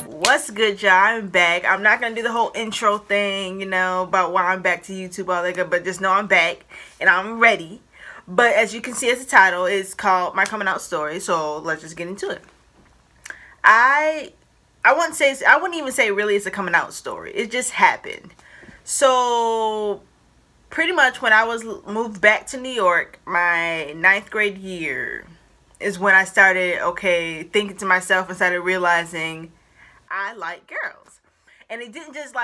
What's good, y'all? I'm back. I'm not gonna do the whole intro thing, about why I'm back to YouTube, all that good, but just know I'm back and I'm ready. But as you can see, as the title, it's called My Coming Out Story. So let's just get into it. I wouldn't even say really it's a coming out story. It just happened. So pretty much when I was moved back to New York, my 9th grade year is when I started thinking to myself and started realizing I like girls. And it didn't just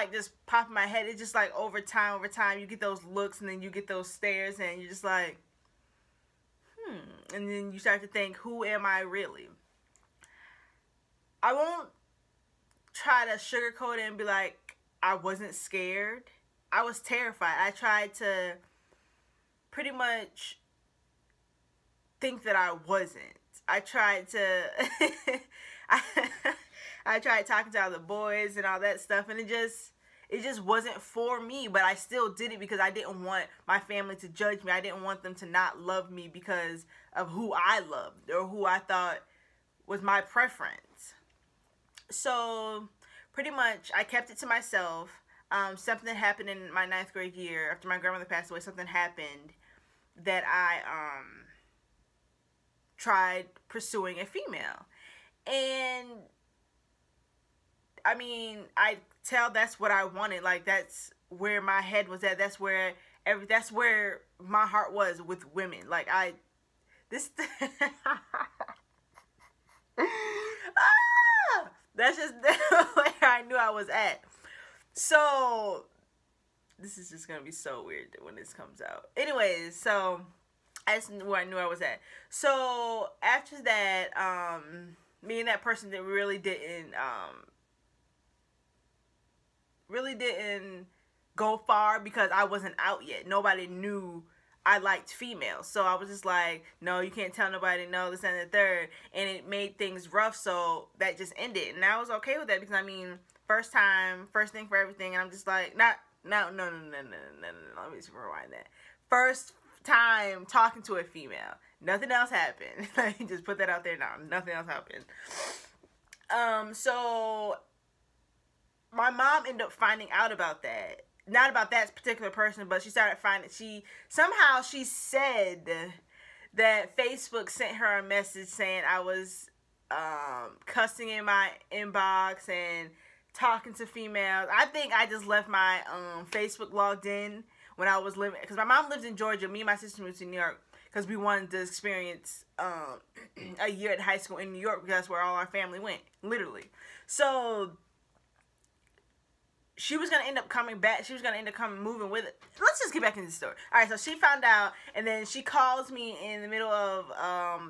pop in my head. It's just like over time you get those looks and then you get those stares and you're just like, and then you start to think, who am I really? I won't try to sugarcoat it and be like, I wasn't scared. I was terrified. I tried to pretty much think that I wasn't. I tried to I tried talking to other boys and all that stuff, and it just wasn't for me, but I still did it because I didn't want my family to judge me. I didn't want them to not love me because of who I loved or who I thought was my preference. So pretty much I kept it to myself. Something happened in my 9th grade year after my grandmother passed away. Something happened that I tried pursuing a female. And I mean, I tell that's what I wanted. Like, that's where my head was at. That's where my heart was with women. Like, that's just where I knew I was at. So this is just gonna be so weird when this comes out. Anyways, so that's where I knew I was at. So after that, me and that person that really didn't go far because I wasn't out yet. Nobody knew I liked females. So I was just like, no, you can't tell nobody, no, this and the third. And it made things rough, so that just ended. And I was okay with that because, I mean, first time, first thing for everything. And I'm just like, no. Let me just rewind that. First time talking to a female. Nothing else happened. Let me just put that out there now. Nothing else happened. So my mom ended up finding out about that. Not about that particular person, but she started finding, she said that Facebook sent her a message saying I was cussing in my inbox and talking to females. I think I just left my Facebook logged in when I was living, because my mom lives in Georgia. Me and my sister moved to New York because we wanted to experience a year at high school in New York because that's where all our family went, literally. So she was going to end up coming back. She was going to end up moving with it. Let's just get back into the story. All right, so she found out, and then she calls me in the middle of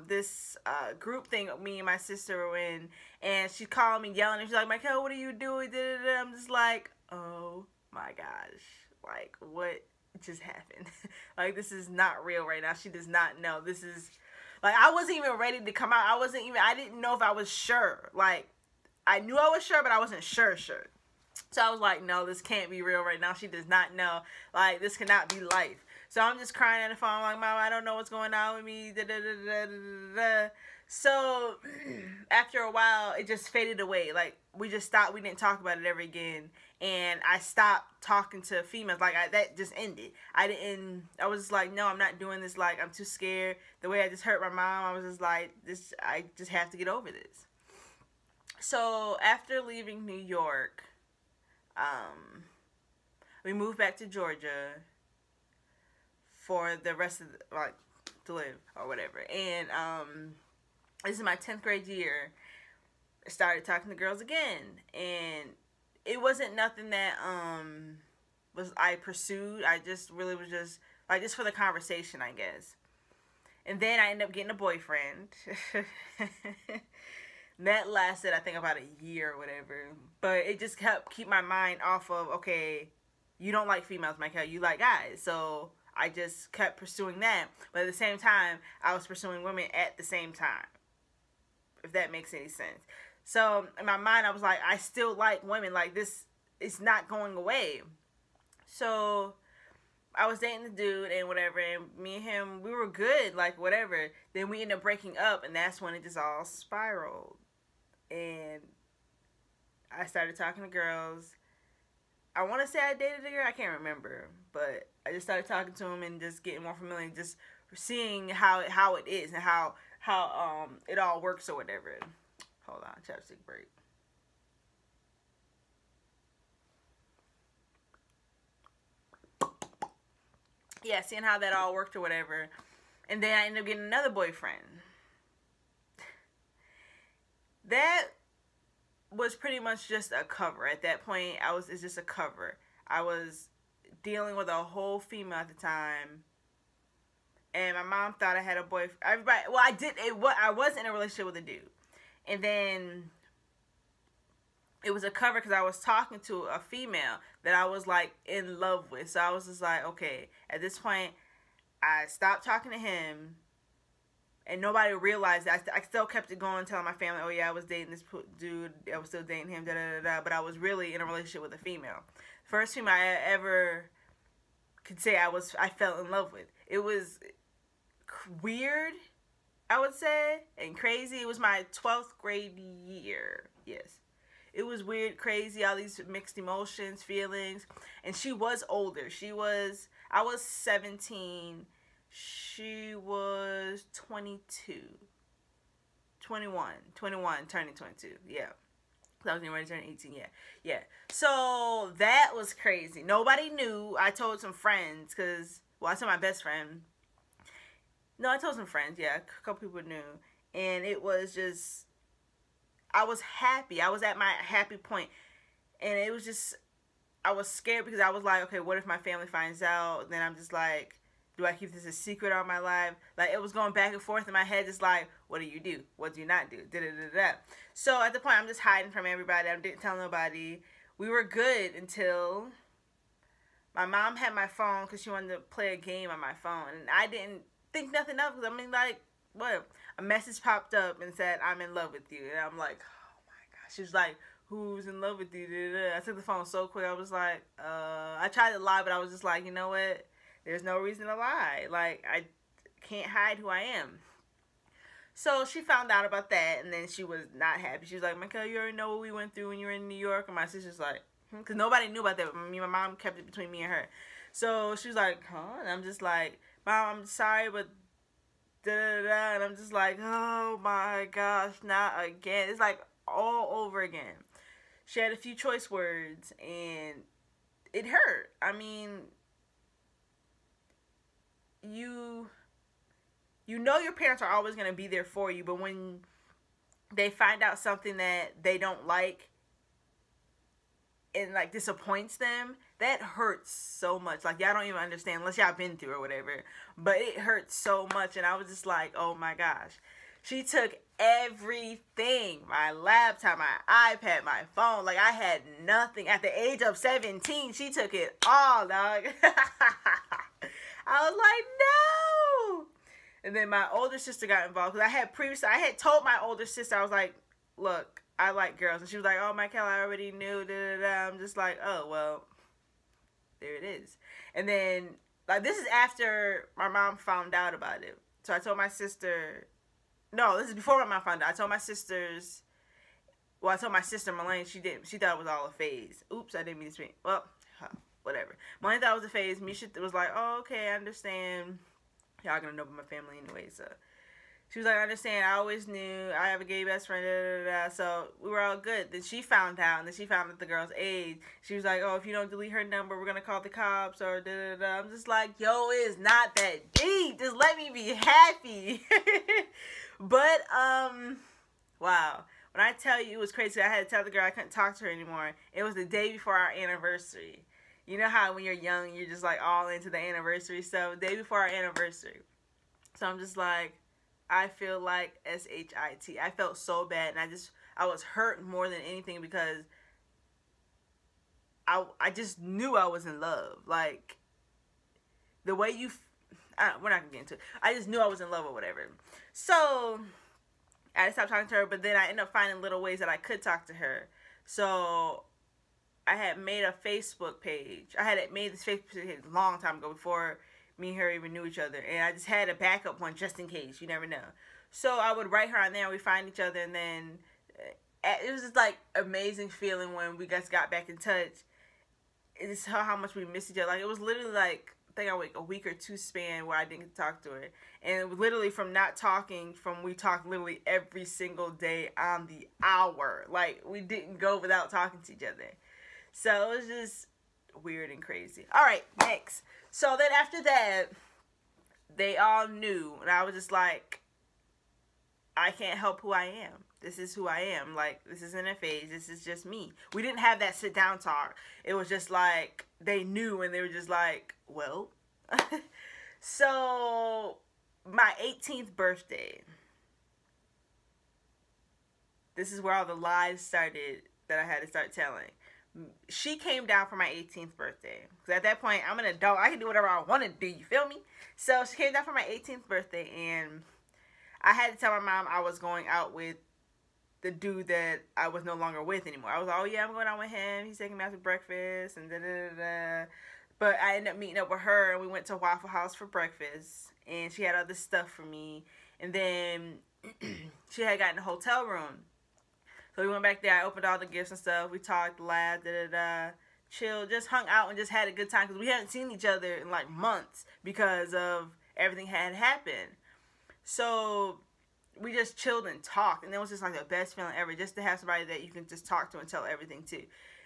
this group thing me and my sister were in, and she called me yelling, and she's like, Michael, what are you doing? I'm just like, oh my gosh. Like, what just happened? Like, this is not real right now. She does not know. This is, like, I wasn't even ready to come out. I didn't know if I was sure. Like, I knew I was sure, but I wasn't sure. So I was like, no, this can't be real right now. She does not know. Like, this cannot be life. So I'm just crying on the phone. I'm like, Mom, I don't know what's going on with me. So after a while, it just faded away. Like, we just stopped. We didn't talk about it ever again. And I stopped talking to females. Like, that just ended. I was just like, no, I'm not doing this. Like, I'm too scared. The way I just hurt my mom, I was just like, I just have to get over this. So after leaving New York, we moved back to Georgia for the rest of to live or whatever. And this is my 10th grade year. I started talking to girls again, and it wasn't nothing that I pursued. I just really was just like just for the conversation, I guess. And then I ended up getting a boyfriend. That lasted, I think, about a year or whatever. But it just kept keep my mind off of, okay, you don't like females, Michael, you like guys. So I just kept pursuing that. But at the same time, I was pursuing women at the same time, if that makes any sense. So in my mind, I was like, I still like women. Like, this is not going away. So I was dating the dude and whatever, and me and him, we were good, like whatever. Then we ended up breaking up, and that's when it just all spiraled. And I started talking to girls. I want to say I dated a girl, I can't remember, but I just started talking to him and just getting more familiar, and just seeing how it is and how it all works or whatever. Hold on, chapstick break. Yeah, seeing how that all worked or whatever. And then I ended up getting another boyfriend. That was pretty much just a cover. At that point, it's just a cover. I was dealing with a whole female at the time. And my mom thought I had a boyfriend. Everybody, well, I was in a relationship with a dude. And then it was a cover because I was talking to a female that I was like in love with. So I was just like, okay, at this point, I stopped talking to him, and nobody realized that. I still kept it going, telling my family, oh yeah, I was dating this dude, I was still dating him, da da da da. But I was really in a relationship with a female. First female I ever could say I fell in love with. It was weird, I would say, and crazy. It was my 12th grade year. Yes. It was weird, crazy, all these mixed emotions, feelings. And she was older. I was 17. She was 22. 21, turning 22. Yeah. I was getting ready to turn 18, yeah. Yeah. So, that was crazy. Nobody knew. I told some friends, I told my best friend. No, I told some friends, yeah. A couple people knew. And it was just, I was happy. I was at my happy point. And it was just, I was scared because I was like, okay, what if my family finds out? Then I'm just like, do I keep this a secret all my life? Like, it was going back and forth in my head, just like, what do you do? What do you not do? Da-da-da-da. So at the point, I'm just hiding from everybody. I didn't tell nobody. We were good until my mom had my phone because she wanted to play a game on my phone. And I didn't think nothing of it. I mean, like, what? A message popped up and said, I'm in love with you. And I'm like, oh my gosh. She was like, who's in love with you? Da-da-da. I took the phone so quick. I was like, I tried to lie, but I was just like, you know what? There's no reason to lie. Like, I can't hide who I am. So she found out about that, and then she was not happy. She was like, Michael, you already know what we went through when you were in New York? And my sister's like, because nobody knew about that. My mom kept it between me and her. So she was like, huh? And I'm just like, Mom, I'm sorry, but da-da-da. And I'm just like, oh my gosh, not again. It's like all over again. She had a few choice words, and it hurt. I mean, you know your parents are always going to be there for you, but when they find out something that they don't like and like disappoints them, that hurts so much. Like, y'all don't even understand unless y'all been through or whatever, but it hurts so much. And I was just like, oh my gosh. She took everything, my laptop, my iPad, my phone. Like, I had nothing. At the age of 17, she took it all, dog. I was like, no. And then my older sister got involved because I had told my older sister, I was like, look, I like girls. And she was like, oh, Michael, I already knew. Da, da, da. I'm just like, oh, well, there it is. And then, like, this is after my mom found out about it. So I told my sister, no, this is before my mom found out. I told my sisters, well, I told my sister, Malane, she thought it was all a phase. Oops, I didn't mean to speak. Well, whatever. Malane thought it was a phase. Misha was like, oh, okay, I understand. Y'all gonna know about my family anyway, so. She was like, I understand, I always knew, I have a gay best friend, da, da, da. So we were all good. Then she found out, and then she found out the girl's age. She was like, oh, if you don't delete her number, we're gonna call the cops, or da, da, da. I'm just like, yo, it's not that deep. Just let me be happy. But, wow. When I tell you it was crazy, I had to tell the girl I couldn't talk to her anymore. It was the day before our anniversary. You know how when you're young, you're just like all into the anniversary stuff. Day before our anniversary. So I'm just like, I feel like S-H-I-T. I felt so bad, and I was hurt more than anything because I just knew I was in love. Like, the way we're not gonna get into it. I just knew I was in love or whatever. So I stopped talking to her, but then I ended up finding little ways that I could talk to her. So I had made a Facebook page. I had made this Facebook page a long time ago before me and her even knew each other. And I just had a backup one just in case. You never know. So I would write her on there and we'd find each other. And then it was just like amazing feeling when we guys got back in touch. It's how much we missed each other. Like, it was literally like, I think like a week or two span where I didn't talk to her. And it was literally from not talking, we talked literally every single day on the hour. Like, we didn't go without talking to each other. So it was just weird and crazy. Alright, next. So then after that, they all knew. And I was just like, I can't help who I am. This is who I am. Like, this isn't a phase. This is just me. We didn't have that sit down talk. It was just like, they knew and they were just like, well. So, my 18th birthday. This is where all the lies started that I had to start telling. She came down for my 18th birthday. Because at that point, I'm an adult. I can do whatever I want to do. You feel me? So, she came down for my 18th birthday. And I had to tell my mom I was going out with the dude that I was no longer with anymore. I was like, oh yeah, I'm going out with him. He's taking me out to breakfast. And da-da-da-da. But I ended up meeting up with her. And we went to Waffle House for breakfast. And she had other stuff for me. And then she had gotten a hotel room. So we went back there. I opened all the gifts and stuff. We talked, laughed, da-da-da, chilled, just hung out and just had a good time. Because we hadn't seen each other in like months because of everything had happened. So we just chilled and talked. And it was just like the best feeling ever. Just to have somebody that you can just talk to and tell everything to.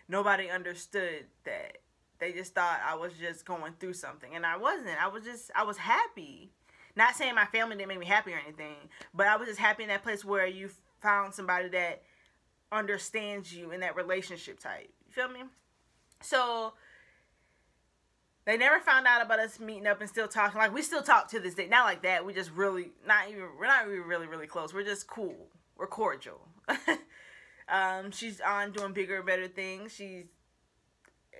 Nobody understood that. They just thought I was just going through something. And I wasn't. I was happy. Not saying my family didn't make me happy or anything. But I was just happy in that place where you found somebody that understands you in that relationship type. You feel me? So they never found out about us meeting up and still talking. Like, we still talk to this day. Not like that. We just really we're not even really close. We're just cool. We're cordial. She's on doing bigger and better things. She's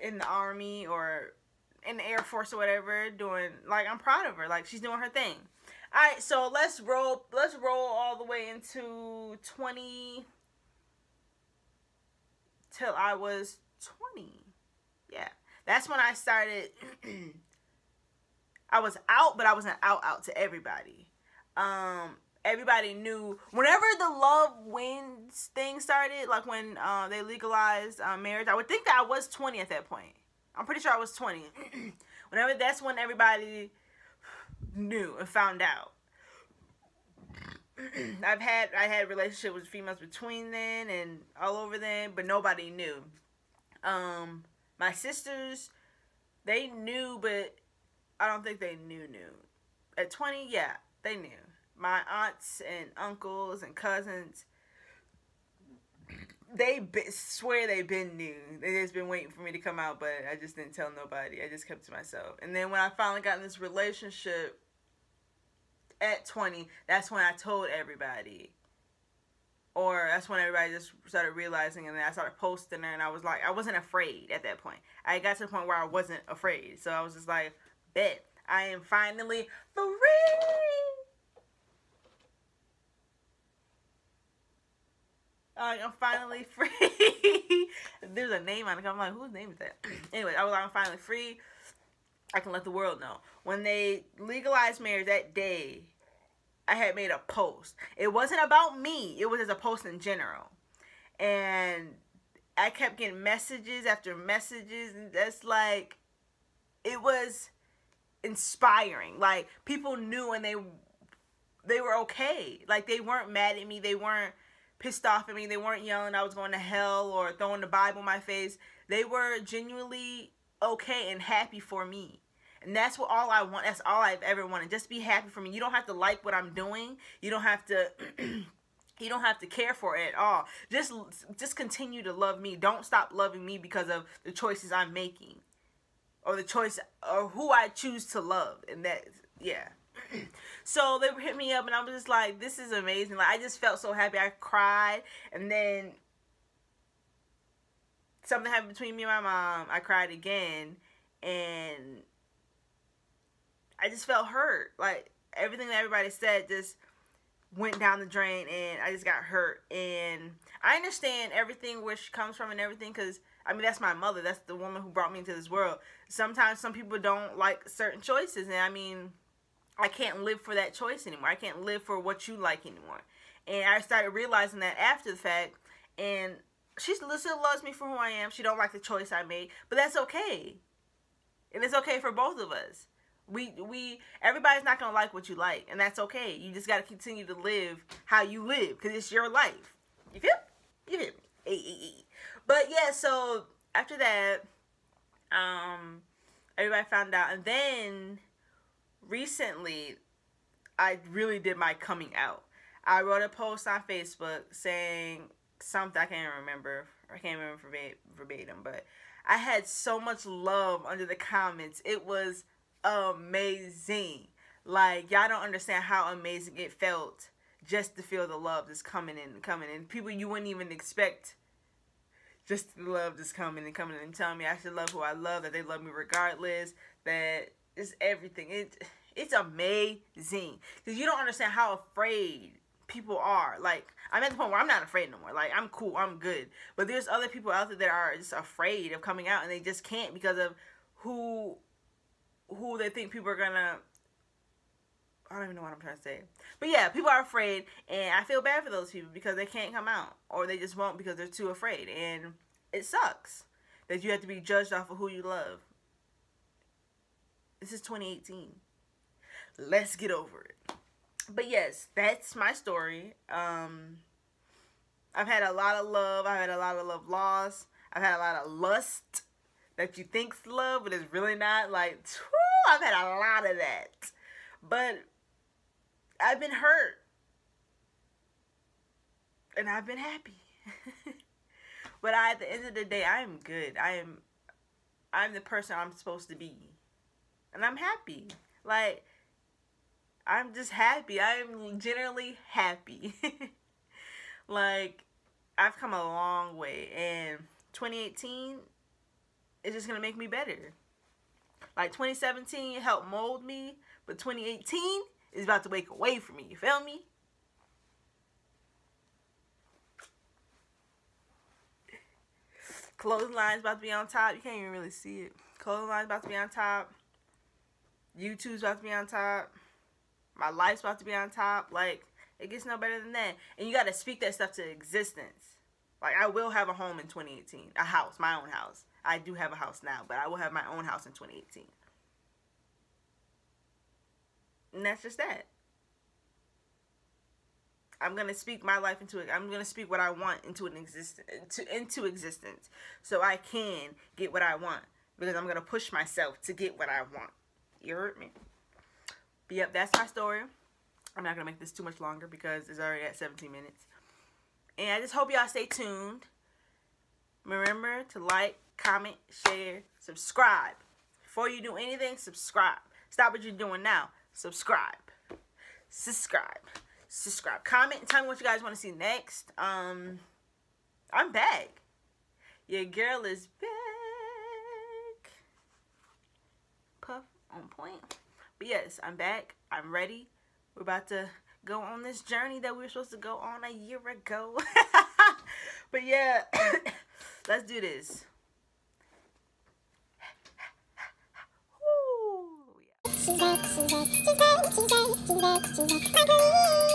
in the army or in the Air Force or whatever, doing, like, I'm proud of her. Like, she's doing her thing. Alright, so let's roll all the way into 20 till I was 20. Yeah. That's when I started. I was out, but I wasn't out to everybody. Everybody knew. Whenever the Love Wins thing started, like when they legalized marriage, I would think that I was 20 at that point. I'm pretty sure I was 20. That's when everybody knew and found out. I had relationships with females between then and all over then, but nobody knew. My sisters, they knew, but I don't think they knew. At 20, yeah, they knew. My aunts and uncles and cousins, swear they've been new. They just been waiting for me to come out, but I just didn't tell nobody. I just kept to myself. And then when I finally got in this relationship at 20, that's when I told everybody. Or that's when everybody just started realizing, and then I started posting her, and I was like, I wasn't afraid at that point. I got to the point where I wasn't afraid. So I was just like, bet, I am finally free. I'm finally free. There's a name on it. I'm like, whose name is that? Anyway, I was like, I'm finally free. I can let the world know. When they legalized marriage that day, I had made a post. It wasn't about me. It was just a post in general. And I kept getting messages after messages. And that's like, it was inspiring. Like, people knew and they were okay. Like, they weren't mad at me. They weren't pissed off at me. They weren't yelling I was going to hell or throwing the Bible in my face. They were genuinely okay and happy for me. And that's what all I want. That's all I've ever wanted. Just be happy for me. You don't have to like what I'm doing. You don't have to you don't have to care for it at all. Just continue to love me. Don't stop loving me because of the choices I'm making. or the choice, or who I choose to love. And that, yeah. So they hit me up and I was just like, this is amazing. Like, I just felt so happy. I cried, and then something happened between me and my mom. I cried again, and I just felt hurt. Like, everything that everybody said just went down the drain, and I just got hurt. And I understand everything where she comes from and everything, because I mean, that's my mother. That's the woman who brought me into this world. Sometimes some people don't like certain choices, and I mean, I can't live for that choice anymore. I can't live for what you like anymore. And I started realizing that after the fact, and she still loves me for who I am. She don't like the choice I made, but that's okay. And it's okay for both of us. Everybody's not going to like what you like, and that's okay. You just got to continue to live how you live, because it's your life. You feel? You feel me? Hey. But yeah, so after that, everybody found out, and then recently, I really did my coming out. I wrote a post on Facebook saying something, I can't remember verbatim, but I had so much love under the comments. It was amazing. Like, y'all don't understand how amazing it felt just to feel the love that's coming in. People you wouldn't even expect, just the love that's coming in and telling me I should love who I love, that they love me regardless, that it's everything. It's amazing. Because you don't understand how afraid people are. Like, I'm at the point where I'm not afraid no more. Like, I'm cool, I'm good. But there's other people out there that are just afraid of coming out, and they just can't because of who they think people are gonna, I don't even know what I'm trying to say. But yeah, people are afraid, and I feel bad for those people because they can't come out, or they just won't because they're too afraid. And it sucks that you have to be judged off of who you love. This is 2018. Let's get over it. But yes, that's my story. I've had a lot of love. I've had a lot of love lost. I've had a lot of lust that you think's love, but it's really not. Like, whew, I've had a lot of that. But I've been hurt. And I've been happy. But at the end of the day, I am good. I'm the person I'm supposed to be. And I'm happy. Like, I'm just happy. I'm generally happy. Like, I've come a long way. And 2018 is just going to make me better. Like, 2017 helped mold me. But 2018 is about to wake away from me. You feel me? Clothesline's about to be on top. You can't even really see it. Clothesline's about to be on top. YouTube's about to be on top. My life's about to be on top. Like, it gets no better than that. And you got to speak that stuff to existence. Like, I will have a home in 2018. A house. My own house. I do have a house now, but I will have my own house in 2018. And that's just that. I'm going to speak my life into it. I'm going to speak what I want into existence. So I can get what I want. Because I'm going to push myself to get what I want. You heard me? But yep, that's my story. I'm not going to make this too much longer because it's already at 17 minutes. And I just hope y'all stay tuned. Remember to like, comment, share, subscribe. Before you do anything, subscribe. Stop what you're doing now. Subscribe. Comment and tell me what you guys want to see next. I'm back. Your girl is back. Puff on point. But yes, I'm back. I'm ready. We're about to go on this journey that we were supposed to go on a year ago. But yeah, let's do this. Woo. Yeah.